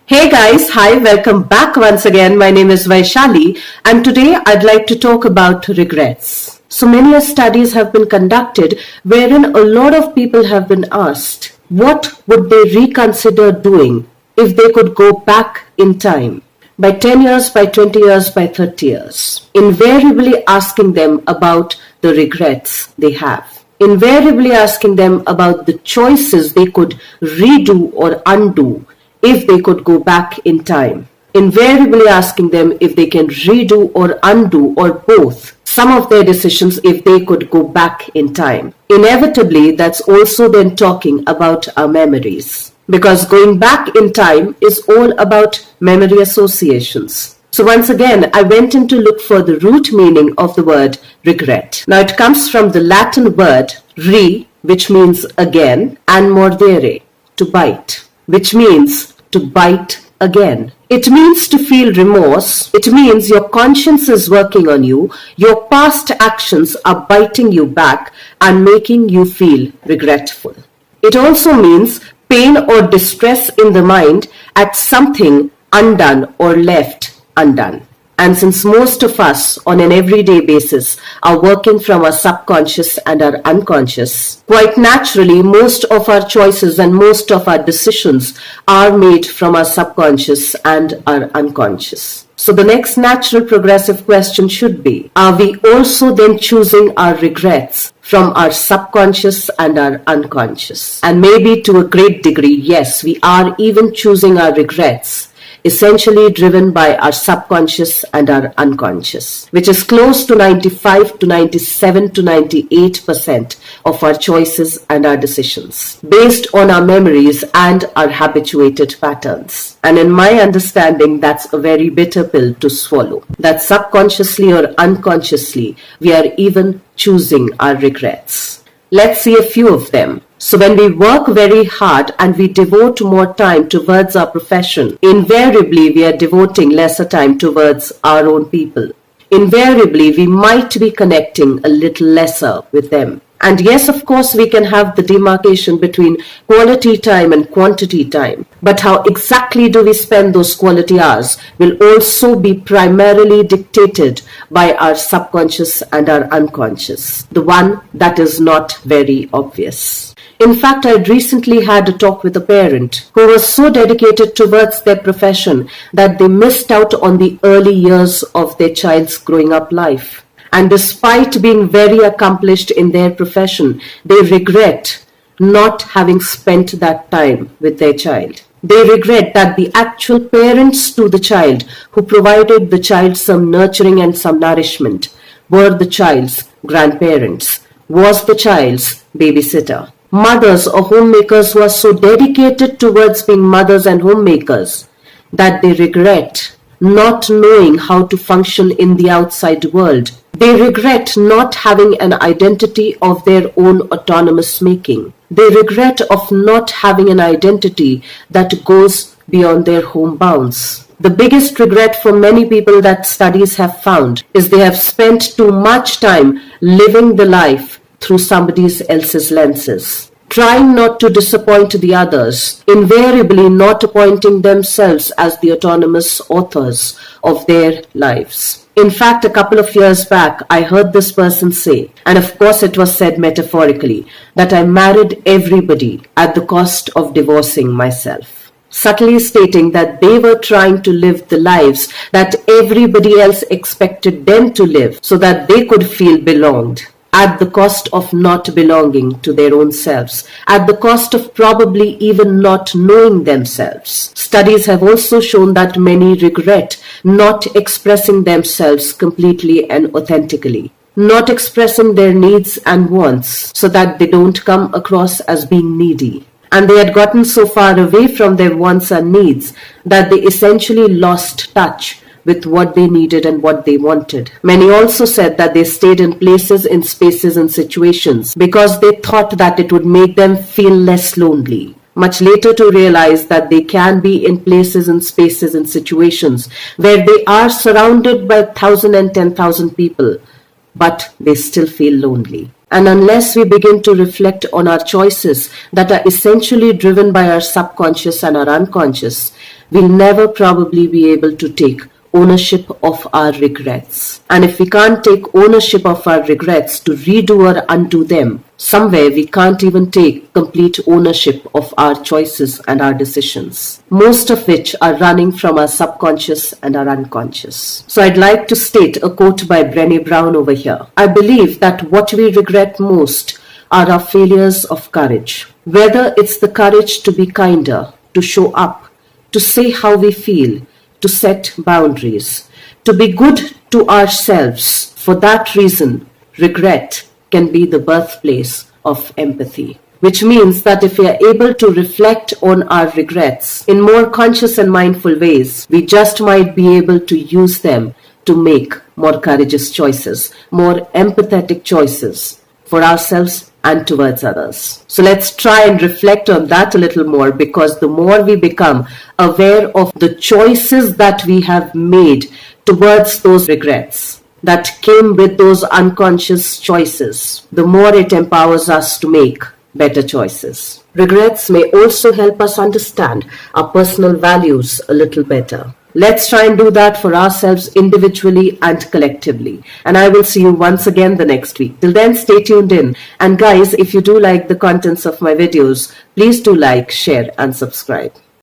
Hey guys, hi, welcome back once again. My name is Vaishali and today I'd like to talk about regrets. So many studies have been conducted wherein a lot of people have been asked what would they reconsider doing if they could go back in time by 10 years, by 20 years, by 30 years. Invariably asking them about the regrets they have. Invariably asking them about the choices they could redo or undo if they could go back in time. Invariably asking them if they can redo or undo or both some of their decisions if they could go back in time. Inevitably, that's also then talking about our memories. Because going back in time is all about memory associations. So once again, I went in to look for the root meaning of the word regret. Now it comes from the Latin word re, which means again, and mordere, to bite, which means to bite again. It means to feel remorse. It means your conscience is working on you. Your past actions are biting you back and making you feel regretful. It also means pain or distress in the mind at something undone or left undone. And since most of us on an everyday basis are working from our subconscious and our unconscious, quite naturally most of our choices and most of our decisions are made from our subconscious and our unconscious. So the next natural progressive question should be, are we also then choosing our regrets from our subconscious and our unconscious? And maybe to a great degree, yes, we are even choosing our regrets essentially driven by our subconscious and our unconscious, which is close to 95 to 97 to 98% of our choices and our decisions, based on our memories and our habituated patterns. And in my understanding, that's a very bitter pill to swallow, that subconsciously or unconsciously, we are even choosing our regrets. Let's see a few of them. So when we work very hard and we devote more time towards our profession, invariably we are devoting lesser time towards our own people. Invariably we might be connecting a little lesser with them. And yes, of course, we can have the demarcation between quality time and quantity time. But how exactly do we spend those quality hours will also be primarily dictated by our subconscious and our unconscious, the one that is not very obvious. In fact, I had recently had a talk with a parent who was so dedicated towards their profession that they missed out on the early years of their child's growing up life. And despite being very accomplished in their profession, they regret not having spent that time with their child. They regret that the actual parents to the child who provided the child some nurturing and some nourishment were the child's grandparents, was the child's babysitter. Mothers or homemakers who are so dedicated towards being mothers and homemakers that they regret not knowing how to function in the outside world. They regret not having an identity of their own autonomous making. They regret of not having an identity that goes beyond their home bounds. The biggest regret for many people that studies have found is they have spent too much time living the life through somebody else's lenses, trying not to disappoint the others, invariably not appointing themselves as the autonomous authors of their lives. In fact, a couple of years back, I heard this person say, and of course it was said metaphorically, that I married everybody at the cost of divorcing myself, subtly stating that they were trying to live the lives that everybody else expected them to live so that they could feel belonged, at the cost of not belonging to their own selves, at the cost of probably even not knowing themselves. Studies have also shown that many regret not expressing themselves completely and authentically, not expressing their needs and wants so that they don't come across as being needy. And they had gotten so far away from their wants and needs that they essentially lost touch with what they needed and what they wanted. Many also said that they stayed in places, in spaces, and situations because they thought that it would make them feel less lonely. Much later to realize that they can be in places and spaces and situations where they are surrounded by 1,000 and 10,000 people, but they still feel lonely. And unless we begin to reflect on our choices that are essentially driven by our subconscious and our unconscious, we'll never probably be able to take ownership of our regrets. And if we can't take ownership of our regrets to redo or undo them, somewhere we can't even take complete ownership of our choices and our decisions, most of which are running from our subconscious and our unconscious. So I'd like to state a quote by Brene Brown over here. I believe that what we regret most are our failures of courage. Whether it's the courage to be kinder, to show up, to say how we feel, to set boundaries, to be good to ourselves. For that reason, regret can be the birthplace of empathy. Which means that if we are able to reflect on our regrets in more conscious and mindful ways, we just might be able to use them to make more courageous choices, more empathetic choices for ourselves and towards others. So let's try and reflect on that a little more, because the more we become aware of the choices that we have made towards those regrets that came with those unconscious choices, the more it empowers us to make better choices. Regrets may also help us understand our personal values a little better. Let's try and do that for ourselves individually and collectively. And I will see you once again the next week. Till then, stay tuned in. And guys, if you do like the contents of my videos, please do like, share, and subscribe.